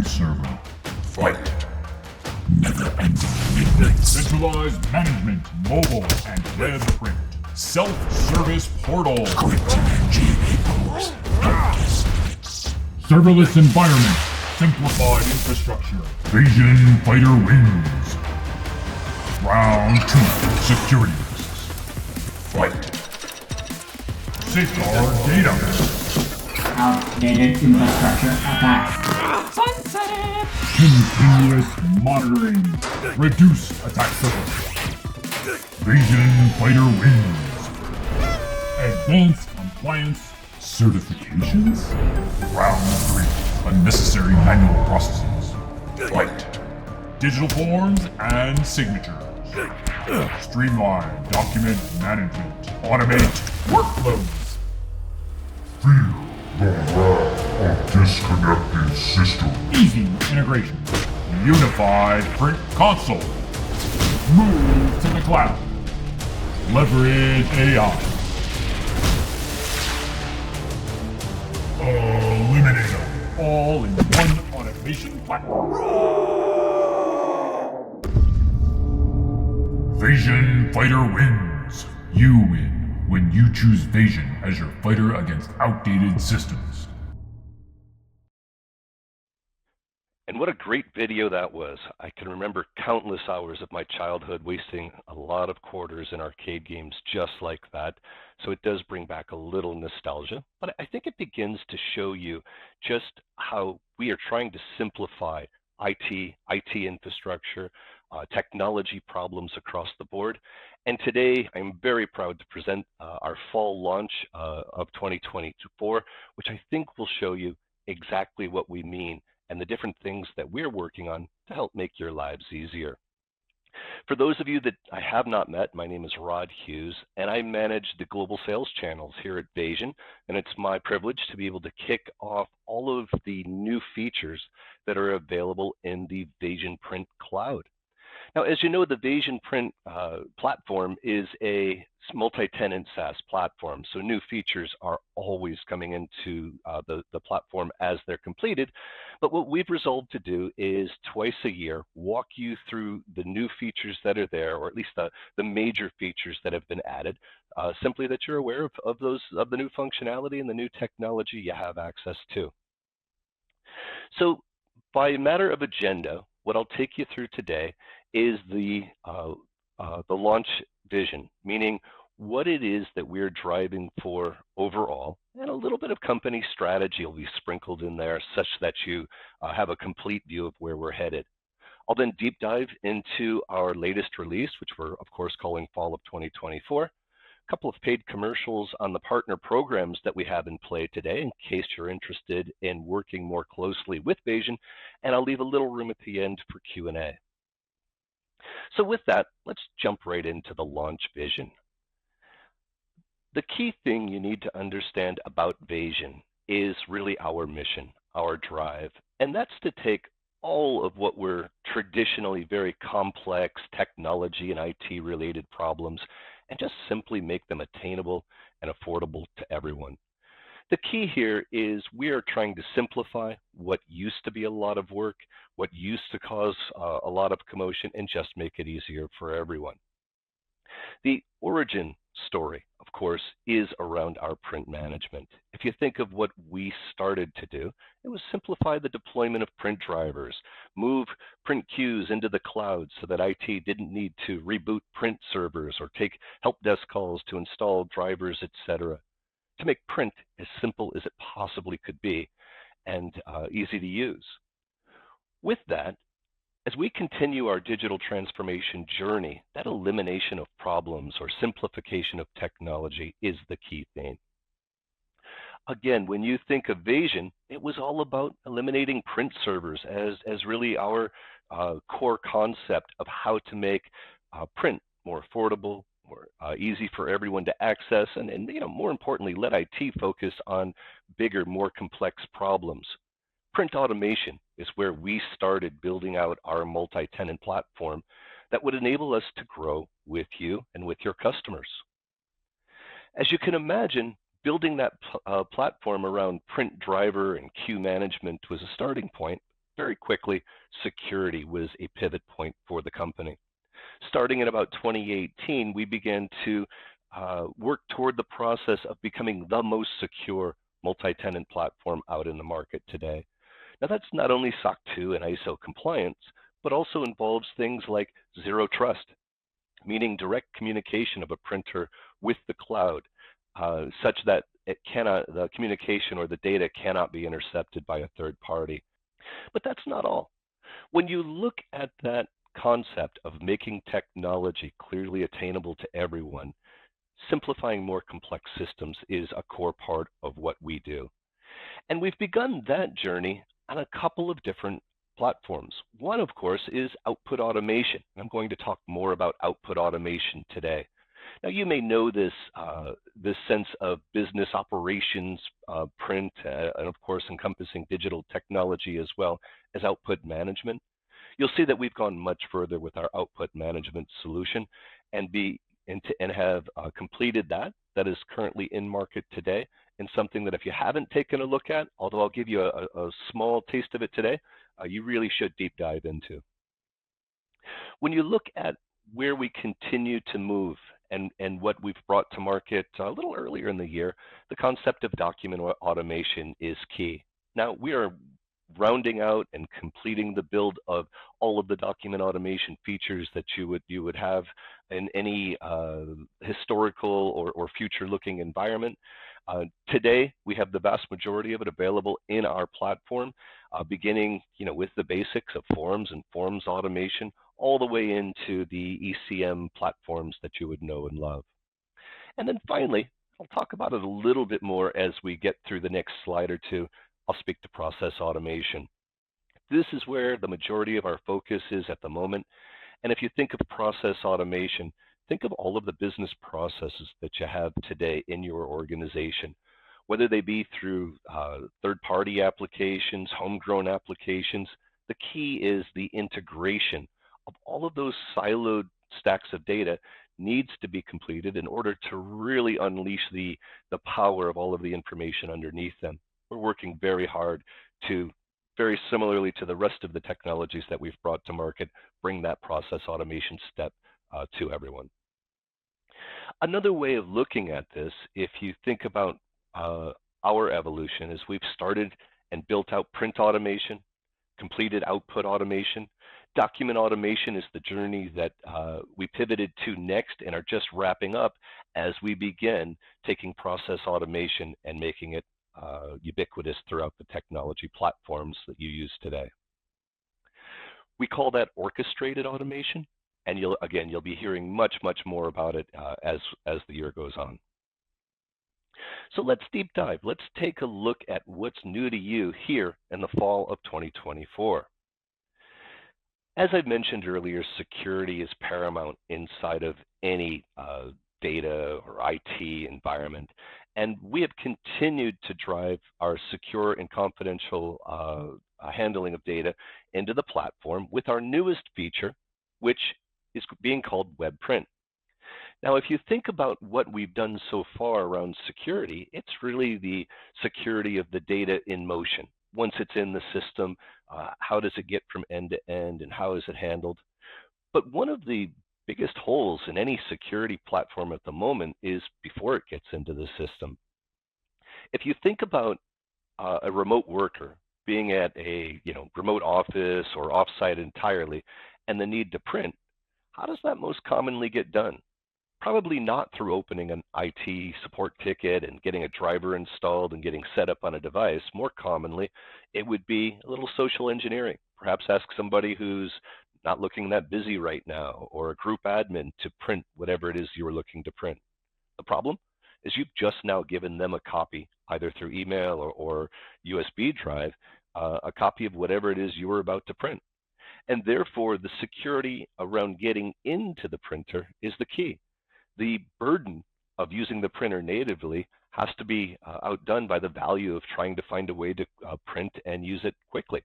print server. Fight. Never-ending midnights. Centralized management, mobile and web print. Self-service portal. Scripting and GA cores. Serverless environment. Simplified infrastructure. Vasion fighter wings. Round 2. Security risks. Fight. Safeguard data. Outdated infrastructure attacks. Sensitive! Continuous monitoring. Reduce attack surface. Vasion fighter wings. Advanced compliance certifications. Round 3. Unnecessary manual processes. Fight. Digital forms and signatures. Streamline document management. Automate workflows. Feel the wrath of disconnected systems. Easy integration. Unified print console. Move to the cloud. Leverage AI. Eliminator. All in one automation platform. Vasion fighter wins. You win when you choose Vasion as your fighter against outdated systems. And what a great video that was. I can remember countless hours of my childhood wasting a lot of quarters in arcade games just like that. So it does bring back a little nostalgia, but I think it begins to show you just how we are trying to simplify IT infrastructure, technology problems across the board. And today I'm very proud to present our fall launch of 2024, which I think will show you exactly what we mean and the different things that we're working on to help make your lives easier. For those of you that I have not met, my name is Rod Hughes, and I manage the global sales channels here at Vasion, and it's my privilege to be able to kick off all of the new features that are available in the Vasion Print Cloud. Now, as you know, the Vasion Print platform is a multi-tenant SaaS platform, so new features are always coming into the platform as they're completed. But what we've resolved to do is twice a year walk you through the new features that are there, or at least the major features that have been added, simply that you're aware of the new functionality and the new technology you have access to. So by a matter of agenda, what I'll take you through today is the launch vision, meaning what it is that we're driving for overall, and a little bit of company strategy will be sprinkled in there such that you have a complete view of where we're headed. I'll then deep dive into our latest release, which we're of course calling Fall of 2024. A couple of paid commercials on the partner programs that we have in play today in case you're interested in working more closely with Vasion, and I'll leave a little room at the end for Q&A. So with that, let's jump right into the launch vision. The key thing you need to understand about Vasion is really our mission, our drive, and that's to take all of what were traditionally very complex technology and IT related problems and just simply make them attainable and affordable to everyone. The key here is we are trying to simplify what used to be a lot of work, what used to cause a lot of commotion, and just make it easier for everyone. The origin story, of course, is around our print management. If you think of what we started to do, it was simplify the deployment of print drivers, move print queues into the cloud so that IT didn't need to reboot print servers or take help desk calls to install drivers, etc. To make print as simple as it possibly could be and easy to use. With that, as we continue our digital transformation journey, that elimination of problems or simplification of technology is the key theme. Again, when you think of Vasion, it was all about eliminating print servers as really our core concept of how to make print more affordable, more easy for everyone to access, and more importantly, let IT focus on bigger, more complex problems. Print automation is where we started building out our multi-tenant platform that would enable us to grow with you and with your customers. As you can imagine, building that platform around print driver and queue management was a starting point, very quickly, security was a pivot point for the company. Starting in about 2018, we began to work toward the process of becoming the most secure multi-tenant platform out in the market today. Now, that's not only SOC 2 and ISO compliance, but also involves things like zero trust, meaning direct communication of a printer with the cloud, such that the communication or the data cannot be intercepted by a third party. But that's not all. When you look at that concept of making technology clearly attainable to everyone, simplifying more complex systems is a core part of what we do. And we've begun that journey on a couple of different platforms. One, of course, is output automation. I'm going to talk more about output automation today. Now, you may know this sense of business operations, print, and of course encompassing digital technology as well as output management. You'll see that we've gone much further with our output management solution and have completed that. That is currently in market today, and something that if you haven't taken a look at, although I'll give you a small taste of it today, you really should deep dive into. When you look at where we continue to move and what we've brought to market a little earlier in the year, the concept of document automation is key. Now, we are rounding out and completing the build of all of the document automation features that you would have in any historical or future-looking environment. Today, we have the vast majority of it available in our platform, beginning with the basics of forms and forms automation, all the way into the ECM platforms that you would know and love. And then finally, I'll talk about it a little bit more as we get through the next slide or two. I'll speak to process automation. This is where the majority of our focus is at the moment. And if you think of process automation, think of all of the business processes that you have today in your organization, whether they be through third-party applications, homegrown applications. The key is the integration of all of those siloed stacks of data needs to be completed in order to really unleash the power of all of the information underneath them. We're working very hard to, very similarly to the rest of the technologies that we've brought to market, bring that process automation step to everyone. Another way of looking at this, if you think about our evolution, is we've started and built out print automation, completed output automation. Document automation is the journey that we pivoted to next and are just wrapping up as we begin taking process automation and making it ubiquitous throughout the technology platforms that you use today. We call that orchestrated automation, and you'll be hearing much more about it as the year goes on. So let's deep dive. Let's take a look at what's new to you here in the fall of 2024. As I mentioned earlier, security is paramount inside of any data or IT environment. And we have continued to drive our secure and confidential handling of data into the platform with our newest feature, which is being called Web Print. Now, if you think about what we've done so far around security, it's really the security of the data in motion. Once it's in the system, how does it get from end to end and how is it handled? But one of the biggest holes in any security platform at the moment is before it gets into the system. If you think about a remote worker being at a remote office or offsite entirely and the need to print, how does that most commonly get done? Probably not through opening an IT support ticket and getting a driver installed and getting set up on a device. More commonly, it would be a little social engineering. Perhaps ask somebody who's not looking that busy right now, or a group admin to print whatever it is you were looking to print. The problem is you've just now given them a copy, either through email or USB drive, a copy of whatever it is you were about to print. And therefore, the security around getting into the printer is the key. The burden of using the printer natively has to be outdone by the value of trying to find a way to print and use it quickly.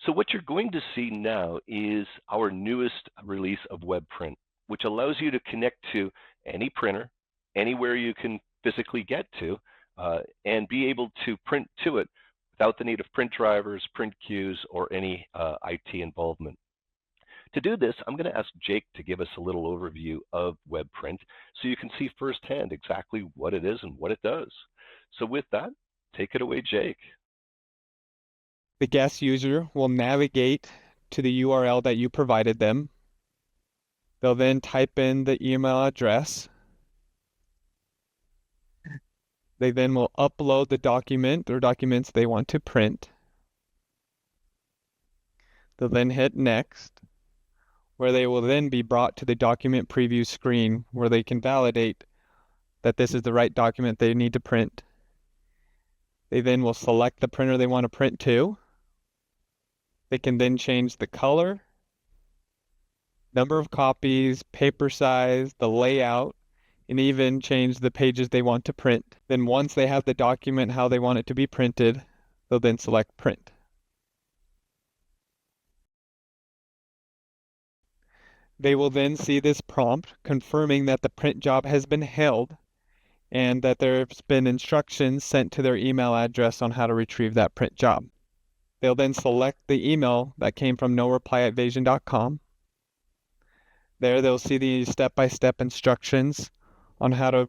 So what you're going to see now is our newest release of Web Print, which allows you to connect to any printer, anywhere you can physically get to, and be able to print to it without the need of print drivers, print queues, or any IT involvement. To do this, I'm going to ask Jake to give us a little overview of WebPrint so you can see firsthand exactly what it is and what it does. So with that, take it away, Jake. The guest user will navigate to the URL that you provided them. They'll then type in the email address. They then will upload the document or documents they want to print. They'll then hit next, where they will then be brought to the document preview screen where they can validate that this is the right document they need to print. They then will select the printer they want to print to. They can then change the color, number of copies, paper size, the layout, and even change the pages they want to print. Then once they have the document how they want it to be printed, they'll then select print. They will then see this prompt confirming that the print job has been held and that there's been instructions sent to their email address on how to retrieve that print job. They'll then select the email that came from noreply@vasion.com. There they'll see the step-by-step instructions on how to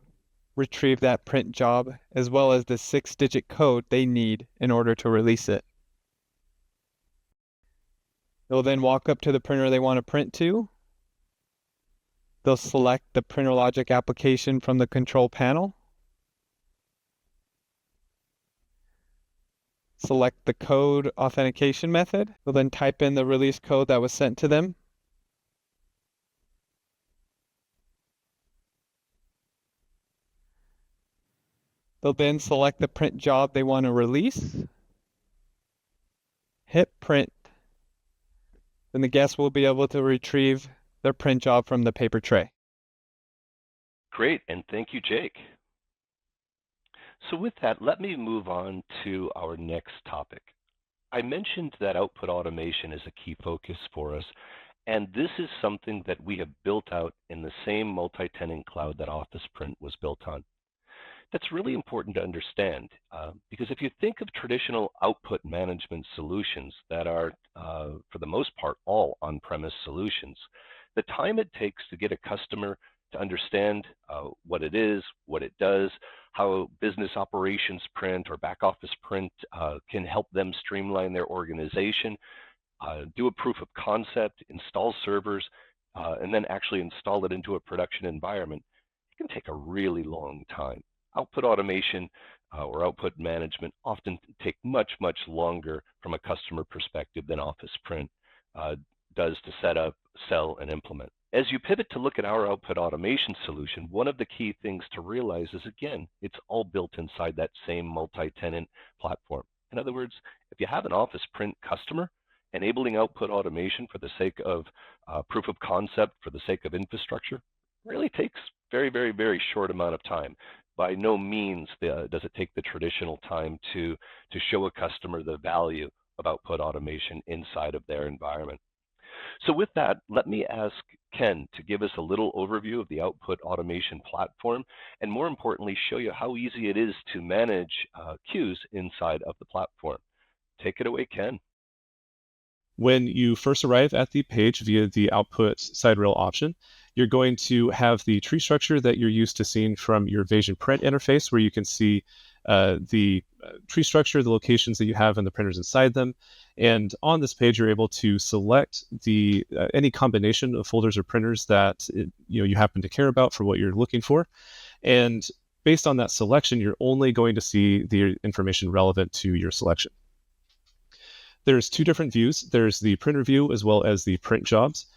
retrieve that print job, as well as the 6-digit code they need in order to release it. They'll then walk up to the printer they want to print to. They'll select the printer logic application from the control panel. Select the code authentication method. They'll then type in the release code that was sent to them. They'll then select the print job they want to release. Hit print. Then the guest will be able to retrieve their print job from the paper tray. Great, and thank you, Jake. So with that, let me move on to our next topic. I mentioned that output automation is a key focus for us, and this is something that we have built out in the same multi-tenant cloud that Office Print was built on. That's really important to understand because if you think of traditional output management solutions that are, for the most part, all on-premise solutions, the time it takes to get a customer to understand what it is, what it does, how business operations print or back office print can help them streamline their organization, do a proof of concept, install servers, and then actually install it into a production environment, it can take a really long time. Output automation or output management often take much, much longer from a customer perspective than Office Print does to set up, sell, and implement. As you pivot to look at our output automation solution, one of the key things to realize is, again, it's all built inside that same multi-tenant platform. In other words, if you have an Office Print customer, enabling output automation for the sake of proof of concept, for the sake of infrastructure, really takes very, very, very short amount of time. By no means does it take the traditional time to show a customer the value of output automation inside of their environment. So with that, let me ask Ken to give us a little overview of the output automation platform, and more importantly, show you how easy it is to manage queues inside of the platform. Take it away, Ken. When you first arrive at the page via the output side rail option, you're going to have the tree structure that you're used to seeing from your Vasion print interface, where you can see the tree structure, the locations that you have, and the printers inside them. And on this page, you're able to select the any combination of folders or printers that you happen to care about for what you're looking for. And based on that selection, you're only going to see the information relevant to your selection. There's two different views. There's the printer view as well as the print jobs.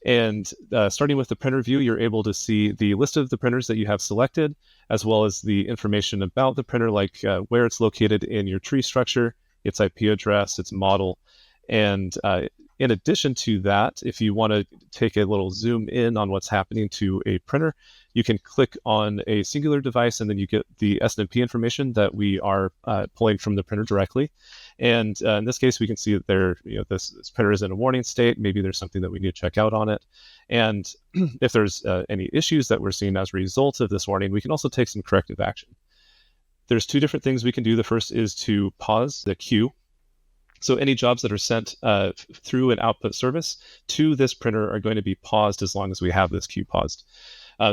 And starting with the printer view, you're able to see the list of the printers that you have selected, as well as the information about the printer, like where it's located in your tree structure, its IP address, its model. And in addition to that, if you want to take a little zoom in on what's happening to a printer, you can click on a singular device, and then you get the SNMP information that we are pulling from the printer directly. And in this case, we can see that this printer is in a warning state. Maybe there's something that we need to check out on it. And if there's any issues that we're seeing as a result of this warning, we can also take some corrective action. There's two different things we can do. The first is to pause the queue. So any jobs that are sent through an output service to this printer are going to be paused as long as we have this queue paused.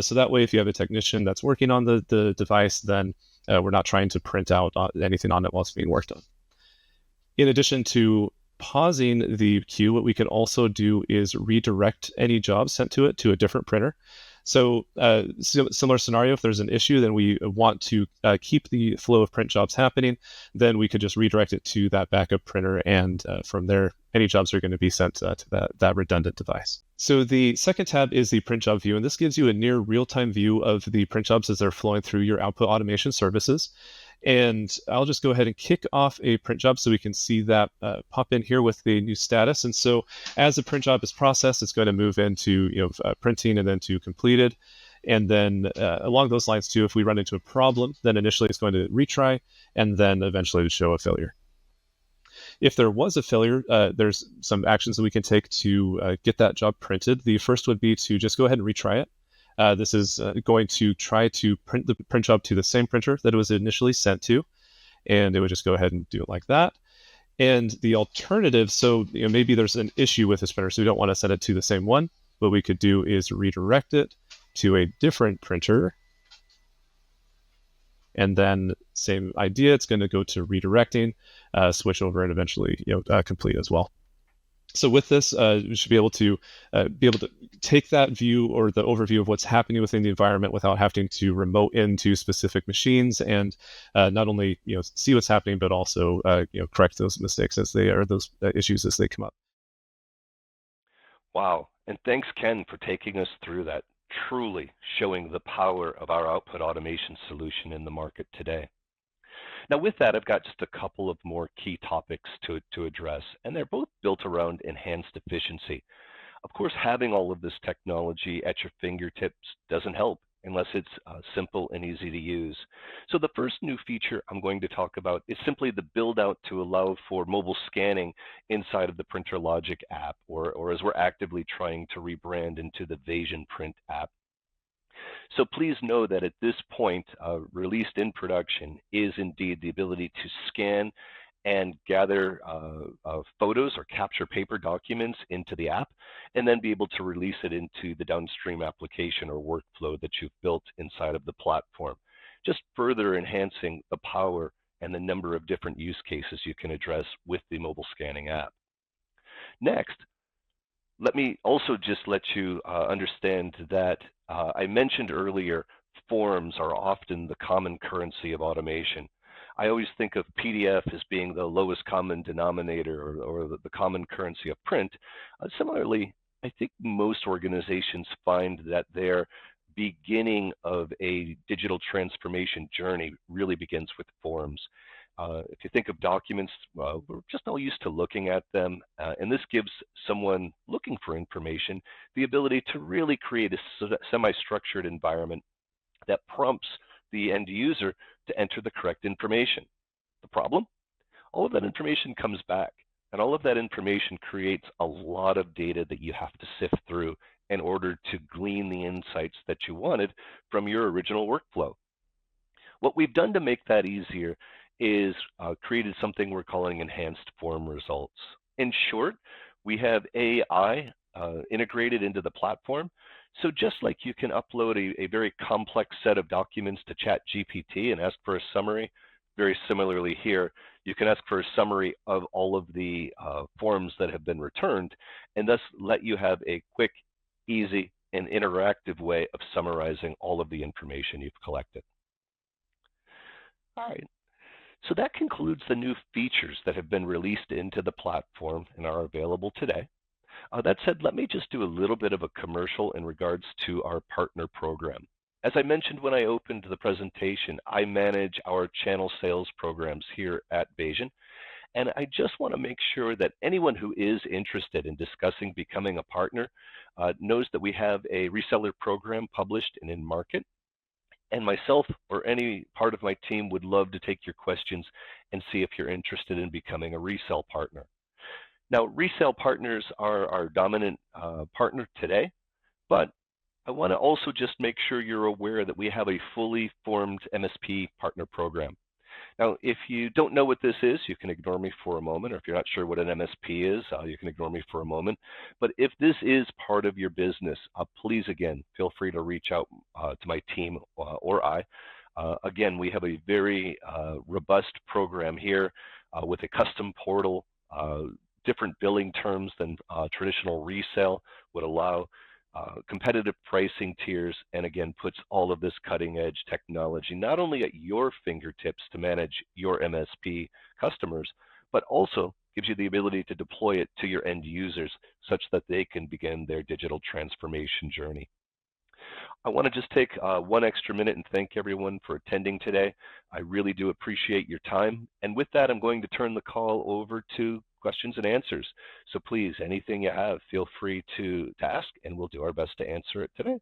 So that way, if you have a technician that's working on the device, then we're not trying to print out anything on it while it's being worked on. In addition to pausing the queue, what we could also do is redirect any jobs sent to it to a different printer. So similar scenario, if there's an issue, then we want to keep the flow of print jobs happening, then we could just redirect it to that backup printer, and from there, any jobs are going to be sent to that redundant device. So the second tab is the print job view, and this gives you a near real-time view of the print jobs as they're flowing through your output automation services. And I'll just go ahead and kick off a print job so we can see that pop in here with the new status. And so as the print job is processed, it's going to move into printing and then to completed. And then along those lines too, if we run into a problem, then initially it's going to retry and then eventually to show a failure. If there was a failure, there's some actions that we can take to get that job printed. The first would be to just go ahead and retry it. This is going to try to print the print job to the same printer that it was initially sent to, and it would just go ahead and do it like that. And the alternative, so maybe there's an issue with this printer, so we don't want to send it to the same one. What we could do is redirect it to a different printer, and then same idea. It's going to go to redirecting, switch over, and eventually complete as well. So with this, we should be able to take that view or the overview of what's happening within the environment without having to remote into specific machines, and not only see what's happening, but also correct those mistakes as they are, those issues as they come up. Wow, and thanks, Ken, for taking us through that, truly showing the power of our output automation solution in the market today. Now with that, I've got just a couple of more key topics to address, and they're both built around enhanced efficiency. Of course, having all of this technology at your fingertips doesn't help unless it's simple and easy to use. So the first new feature I'm going to talk about is simply the build out to allow for mobile scanning inside of the Printer Logic app, or as we're actively trying to rebrand into the Vasion Print app. So please know that at this point, released in production is indeed the ability to scan and gather photos or capture paper documents into the app, and then be able to release it into the downstream application or workflow that you've built inside of the platform, just further enhancing the power and the number of different use cases you can address with the mobile scanning app. Next, let me also just let you understand that I mentioned earlier, forms are often the common currency of automation. I always think of PDF as being the lowest common denominator, or the common currency of print. Similarly, I think most organizations find that their beginning of a digital transformation journey really begins with forms. If you think of documents, we're just all used to looking at them, and this gives someone looking for information the ability to really create a semi-structured environment that prompts the end user to enter the correct information. The problem? All of that information comes back, and all of that information creates a lot of data that you have to sift through in order to glean the insights that you wanted from your original workflow. What we've done to make that easier is created something we're calling enhanced form results. In short, we have AI integrated into the platform. So just like you can upload a very complex set of documents to ChatGPT and ask for a summary, very similarly here, you can ask for a summary of all of the forms that have been returned, and thus let you have a quick, easy, and interactive way of summarizing all of the information you've collected. All right. So that concludes the new features that have been released into the platform and are available today. That said, let me just do a little bit of a commercial in regards to our partner program. As I mentioned when I opened the presentation, I manage our channel sales programs here at Vasion, and I just want to make sure that anyone who is interested in discussing becoming a partner knows that we have a reseller program published and in market. And myself or any part of my team would love to take your questions and see if you're interested in becoming a resale partner. Now, resale partners are our dominant partner today, but I want to also just make sure you're aware that we have a fully formed MSP partner program. Now, if you don't know what this is, you can ignore me for a moment, or if you're not sure what an MSP is, you can ignore me for a moment. But if this is part of your business, please, again, feel free to reach out to my team or I. Again, we have a very robust program here with a custom portal, different billing terms than traditional resale would allow, competitive pricing tiers, and again, puts all of this cutting edge technology not only at your fingertips to manage your MSP customers, but also gives you the ability to deploy it to your end users such that they can begin their digital transformation journey. I want to just take 1 extra minute and thank everyone for attending today. I really do appreciate your time. And with that, I'm going to turn the call over to questions and answers. So please, anything you have, feel free to ask, and we'll do our best to answer it today.